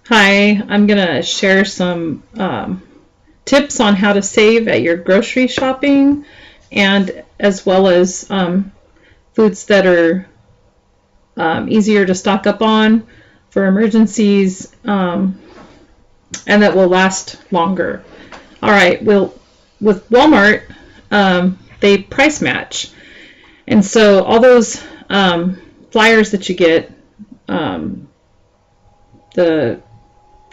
Hi, I'm going to share some tips on how to save at your grocery shopping, and as well as foods that are easier to stock up on for emergencies, and that will last longer. All right, with Walmart, they price match. And so all those flyers that you get, the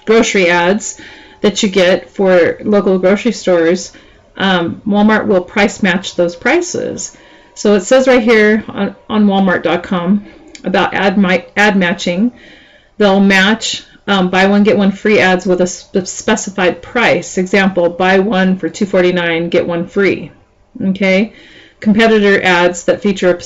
grocery ads that you get for local grocery stores, Walmart will price match those prices. So it says right here on Walmart.com about ad matching. They'll match buy one get one free ads with a specified price. Example: buy one for $2.49, get one free. Okay, competitor ads that feature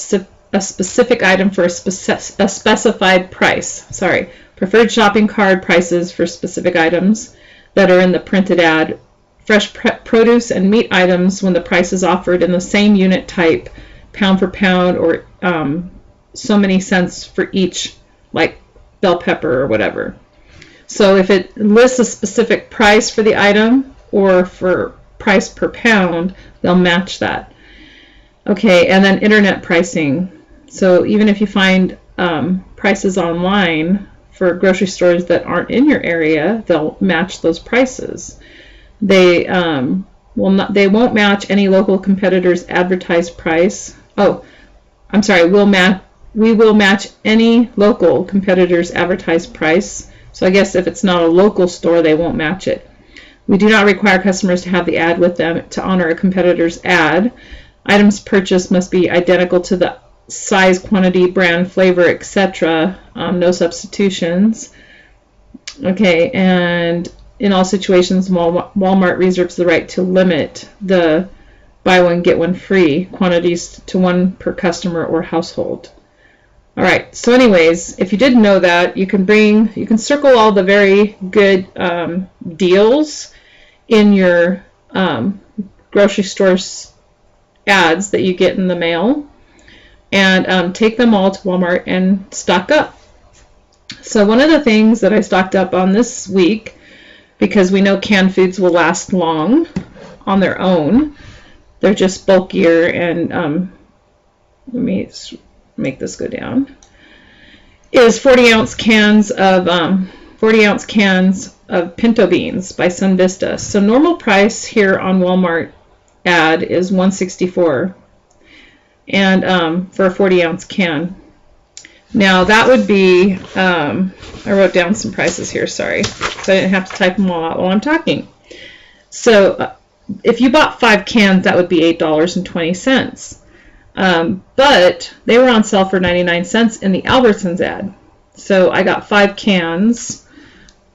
a specific item for a specified price. Sorry. Preferred shopping cart prices for specific items that are in the printed ad. Fresh produce and meat items when the price is offered in the same unit type, pound for pound, or so many cents for each, like bell pepper or whatever. So if it lists a specific price for the item or for price per pound, they'll match that. Okay, and then internet pricing. So even if you find prices online for grocery stores that aren't in your area, they'll match those prices. They won't match any local competitor's advertised price. Oh, I'm sorry. We will match any local competitor's advertised price. So I guess if it's not a local store, they won't match it. We do not require customers to have the ad with them to honor a competitor's ad. Items purchased must be identical to the size, quantity, brand, flavor, etc. No substitutions. Okay, and in all situations, Walmart reserves the right to limit the buy one get one free quantities to one per customer or household. All right. So, anyways, if you didn't know that, you can circle all the very good deals in your grocery store's ads that you get in the mail, and take them all to Walmart and stock up. So one of the things that I stocked up on this week, because we know canned foods will last long on their own, they're just bulkier, and let me make this go down, is 40-ounce cans of pinto beans by Sunvista. So normal price here on Walmart ad is $1.64. and for a 40-ounce can. Now that would be, I wrote down some prices here, sorry, so I didn't have to type them all out while I'm talking. So if you bought 5 cans, that would be $8.20. But they were on sale for 99 cents in the Albertsons ad. So I got 5 cans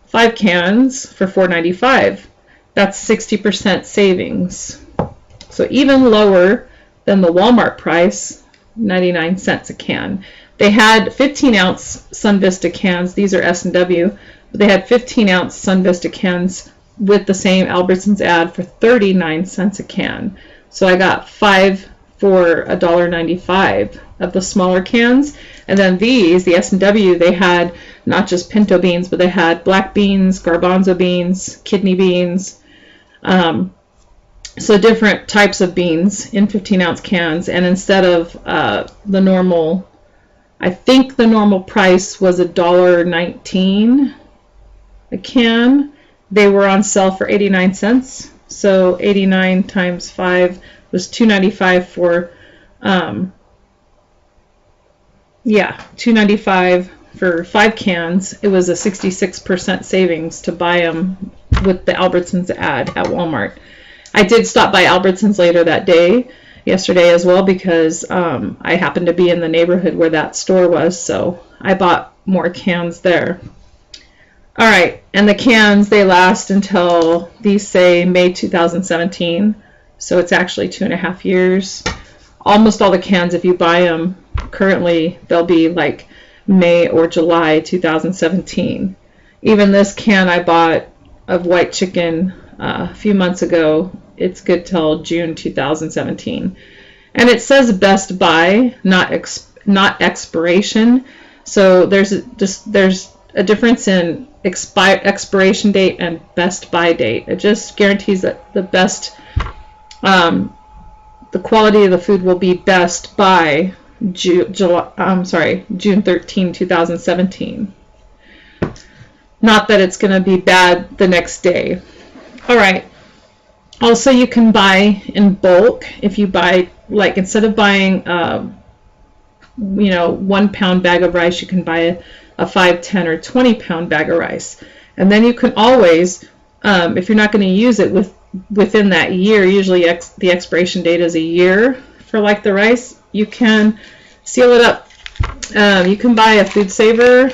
for $4.95. That's 60% savings. So even lower than the Walmart price, 99 cents a can. They had 15-ounce Sunvista cans. These are S&W. But they had 15-ounce Sunvista cans with the same Albertsons ad for 39 cents a can. So I got 5 for $1.95 of the smaller cans. And then these, the S&W, they had not just pinto beans, but they had black beans, garbanzo beans, kidney beans, so different types of beans in 15-ounce cans. And instead of the normal, I think the normal price was $1.19 a can, they were on sale for 89 cents. So 89 times 5 was $2.95 for, $2.95 for 5 cans. It was a 66% savings to buy them with the Albertsons ad at Walmart. I did stop by Albertsons later that day, yesterday as well, because I happened to be in the neighborhood where that store was, so I bought more cans there. All right, and the cans, they last until, these say May 2017, so it's actually 2.5 years. Almost all the cans, if you buy them currently, they'll be like May or July 2017. Even this can I bought of white chicken a few months ago, it's good till June 2017. And it says best buy, not expiration. So there's a difference in expiration date and best buy date. It just guarantees that the best, the quality of the food will be best by June 13, 2017. Not that it's going to be bad the next day. All right. Also, you can buy in bulk. If you buy, like, instead of buying, 1 pound bag of rice, you can buy a 5, 10, or 20 pound bag of rice. And then you can always, if you're not going to use it within that year, usually the expiration date is a year for like the rice, you can seal it up. You can buy a Food Saver.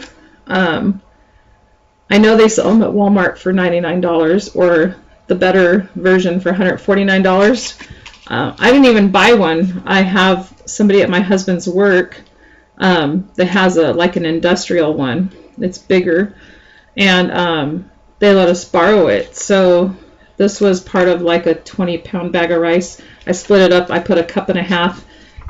I know they sell them at Walmart for $99, or the better version for $149. I didn't even buy one. I have somebody at my husband's work that has like an industrial one. It's bigger, and they let us borrow it. So this was part of like a 20-pound bag of rice. I split it up. I put a cup and a half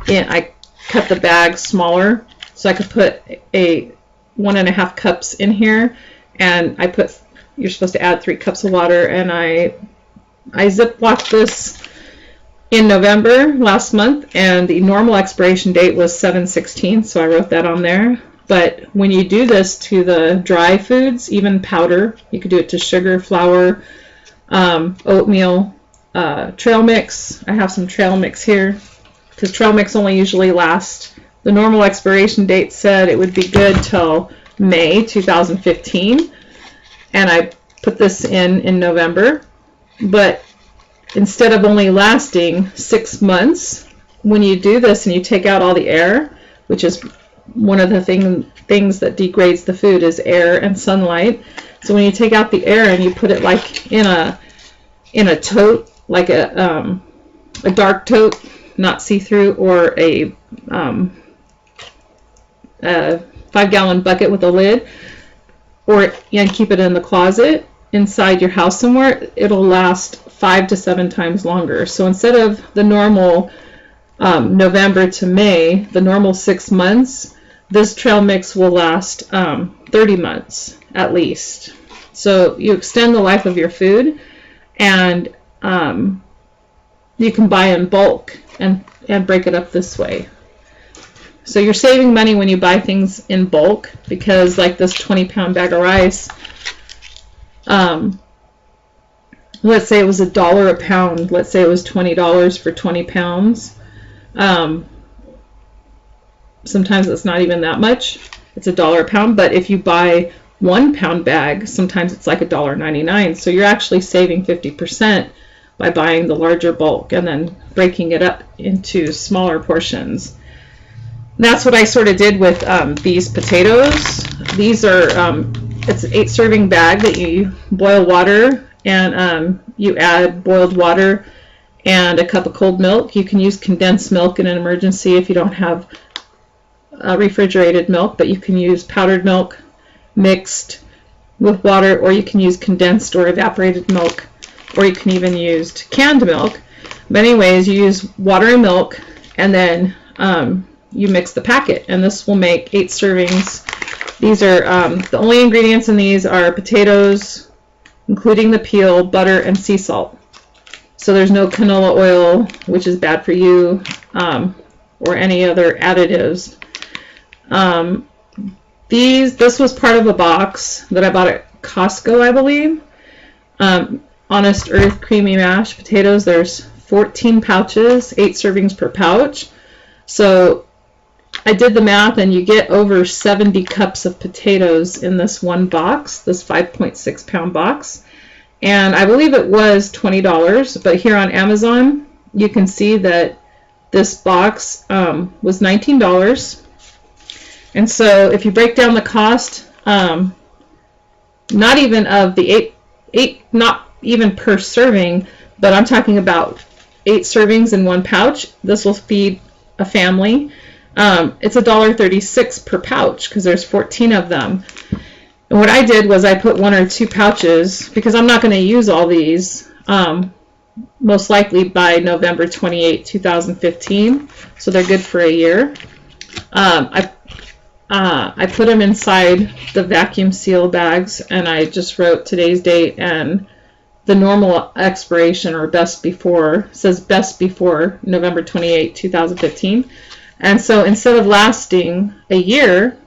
in. I cut the bag smaller so I could put a 1.5 cups in here, and I put, you're supposed to add 3 cups of water, and I Ziplocked this in November last month, and the normal expiration date was 7/16, so I wrote that on there. But when you do this to the dry foods, even powder, you could do it to sugar, flour, oatmeal, trail mix. I have some trail mix here, because trail mix only usually lasts, the normal expiration date said it would be good till May 2015, and I put this in November. But instead of only lasting 6 months, when you do this and you take out all the air, which is one of the things that degrades the food, is air and sunlight. So when you take out the air and you put it like in a tote, like a dark tote, not see-through, or a 5-gallon bucket with a lid, or and keep it in the closet inside your house somewhere, it'll last 5 to 7 times longer. So instead of the normal November to May, the normal 6 months, this trail mix will last 30 months at least. So you extend the life of your food, and you can buy in bulk and break it up this way. So you're saving money when you buy things in bulk, because like this 20-pound bag of rice, let's say it was $1 a pound. Let's say it was $20 for 20 pounds. Sometimes it's not even that much. It's $1 a pound. But if you buy 1 pound bag, sometimes it's like $1.99. So you're actually saving 50% by buying the larger bulk and then breaking it up into smaller portions. That's what I sort of did with these potatoes. These are, it's an 8-serving bag that you boil water, and you add boiled water and a cup of cold milk. You can use condensed milk in an emergency if you don't have refrigerated milk, but you can use powdered milk mixed with water, or you can use condensed or evaporated milk, or you can even use canned milk. But anyways, you use water and milk, and then you mix the packet, and this will make 8 servings. These are the only ingredients in these are potatoes, including the peel, butter, and sea salt. So there's no canola oil, which is bad for you, or any other additives. This was part of a box that I bought at Costco, I believe. Honest Earth Creamy Mashed Potatoes. There's 14 pouches, 8 servings per pouch. So I did the math, and you get over 70 cups of potatoes in this one box, this 5.6 pound box. And I believe it was $20, but here on Amazon, you can see that this box was $19. And so if you break down the cost, not even of the eight, not even per serving, but I'm talking about 8 servings in one pouch. This will feed a family. It's $1.36 per pouch, because there's 14 of them. And what I did was I put 1 or 2 pouches, because I'm not going to use all these, most likely by November 28, 2015. So they're good for a year. I put them inside the vacuum seal bags, and I just wrote today's date and the normal expiration, or best before. It says best before November 28, 2015. And so instead of lasting a year,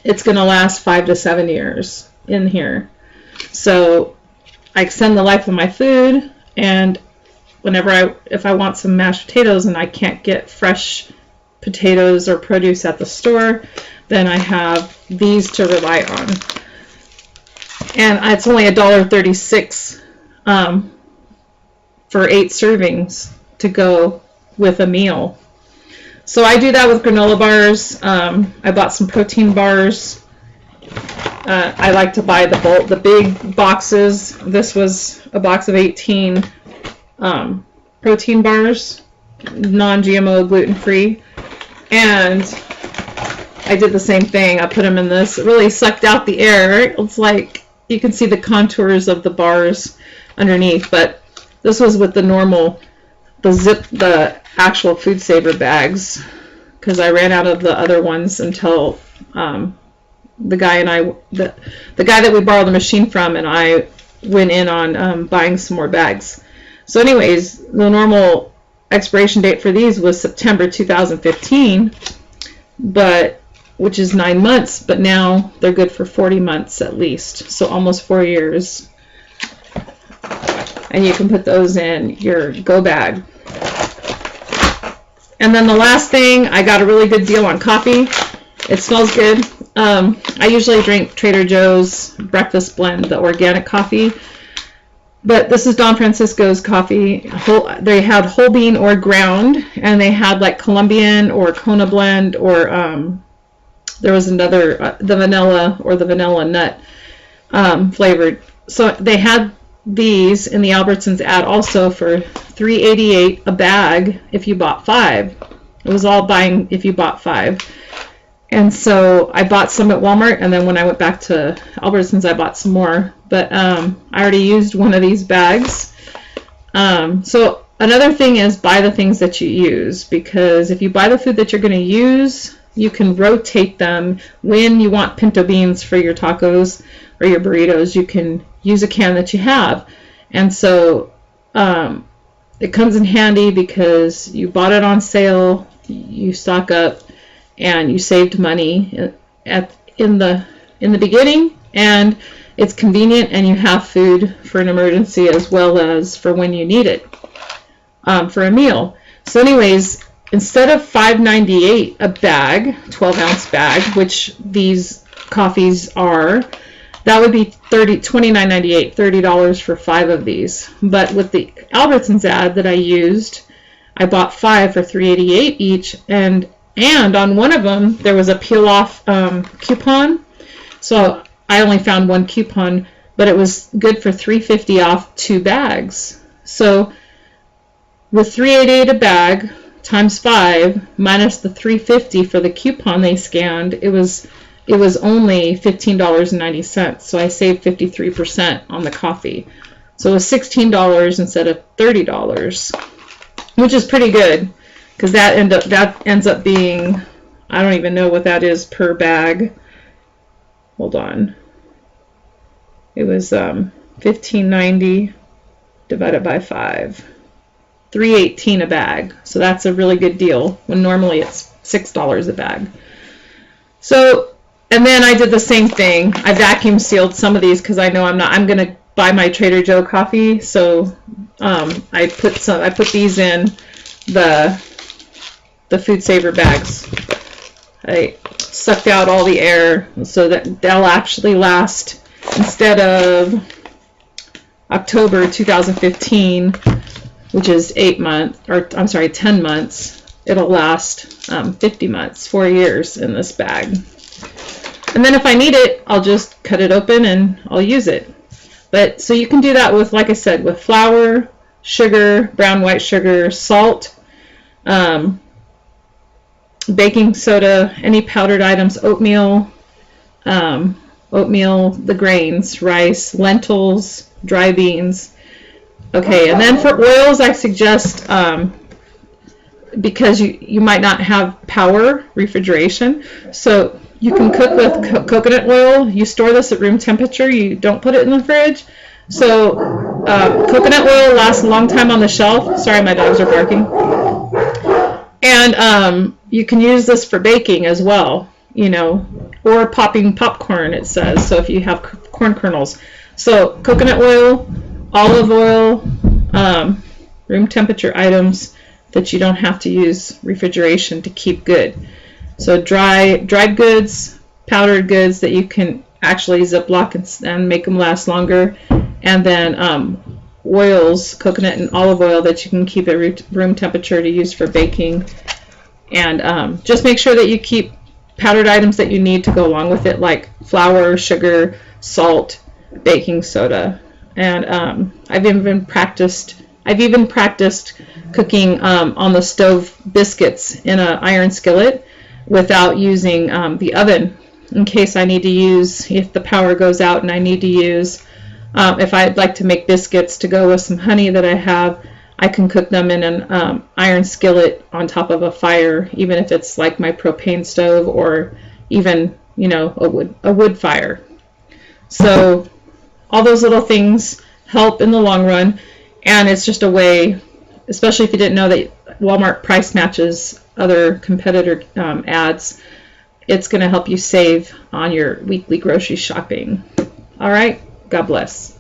it's going to last 5 to 7 years in here. So I extend the life of my food, and if I want some mashed potatoes and I can't get fresh potatoes or produce at the store, then I have these to rely on. And it's only $1.36 for 8 servings to go with a meal. So I do that with granola bars. I bought some protein bars. I like to buy the big boxes. This was a box of 18 protein bars, non-GMO, gluten-free. And I did the same thing. I put them in this. It really sucked out the air. It's like you can see the contours of the bars underneath, but this was with the actual Food Saver bags, because I ran out of the other ones until the guy that we borrowed the machine from and I went in on buying some more bags. So anyways, the normal expiration date for these was September 2015, which is 9 months, but now they're good for 40 months at least, so almost 4 years. And you can put those in your go bag. And then the last thing, I got a really good deal on coffee. It smells good. I usually drink Trader Joe's breakfast blend, the organic coffee. But this is Don Francisco's coffee. They had whole bean or ground, and they had like Colombian or Kona blend, or there was another, the vanilla or the vanilla nut flavored. So they had these in the Albertsons ad also for $3.88 a bag if you bought 5. It was all buying if you bought 5. And so I bought some at Walmart, and then when I went back to Albertsons, I bought some more. But I already used one of these bags. So another thing is buy the things that you use, because if you buy the food that you're going to use, you can rotate them. When you want pinto beans for your tacos or your burritos, you can use a can that you have. And so it comes in handy because you bought it on sale, you stock up, and you saved money in the beginning, and it's convenient, and you have food for an emergency as well as for when you need it for a meal. So anyways, instead of $5.98 a bag, 12-ounce bag, which these coffees are, that would be $29.98, $30 for 5 of these. But with the Albertsons ad that I used, I bought 5 for $3.88 each, and on one of them there was a peel-off coupon. So I only found one coupon, but it was good for $3.50 off 2 bags. So with $3.88 a bag times 5 minus the $3.50 for the coupon they scanned, it was only $15.90. So I saved 53% on the coffee. So it was $16 instead of $30, which is pretty good, because that ends up being, I don't even know what that is per bag. Hold on. It was $15.90 divided by 5. $3.18 a bag. So that's a really good deal when normally it's $6 a bag. So, and then I did the same thing. I vacuum sealed some of these because I know I'm going to buy my Trader Joe coffee. So I put these in the Food Saver bags. I sucked out all the air so that they'll actually last, instead of October 2015, which is 10 months, it'll last 50 months, 4 years in this bag. And then if I need it, I'll just cut it open and I'll use it. But so you can do that with, like I said, with flour, sugar, brown white sugar, salt, baking soda, any powdered items, oatmeal, the grains, rice, lentils, dry beans. Okay, and then for oils, I suggest because you might not have power refrigeration. So you can cook with coconut oil. You store this at room temperature. You don't put it in the fridge. So coconut oil lasts a long time on the shelf. Sorry, my dogs are barking. And you can use this for baking as well, you know, or popping popcorn, it says. So if you have corn kernels. So coconut oil, olive oil, room temperature items that you don't have to use refrigeration to keep good. So dried goods, powdered goods that you can actually Ziploc and make them last longer. And then oils, coconut and olive oil that you can keep at room temperature to use for baking. And just make sure that you keep powdered items that you need to go along with it, like flour, sugar, salt, baking soda. And I've even practiced cooking on the stove biscuits in an iron skillet without using the oven, in case I need to use, if the power goes out and I need to use, if I'd like to make biscuits to go with some honey that I have, I can cook them in an iron skillet on top of a fire, even if it's like my propane stove or even, you know, a wood fire. So all those little things help in the long run, and it's just a way, especially if you didn't know that Walmart price matches other competitor ads, it's going to help you save on your weekly grocery shopping. All right, God bless.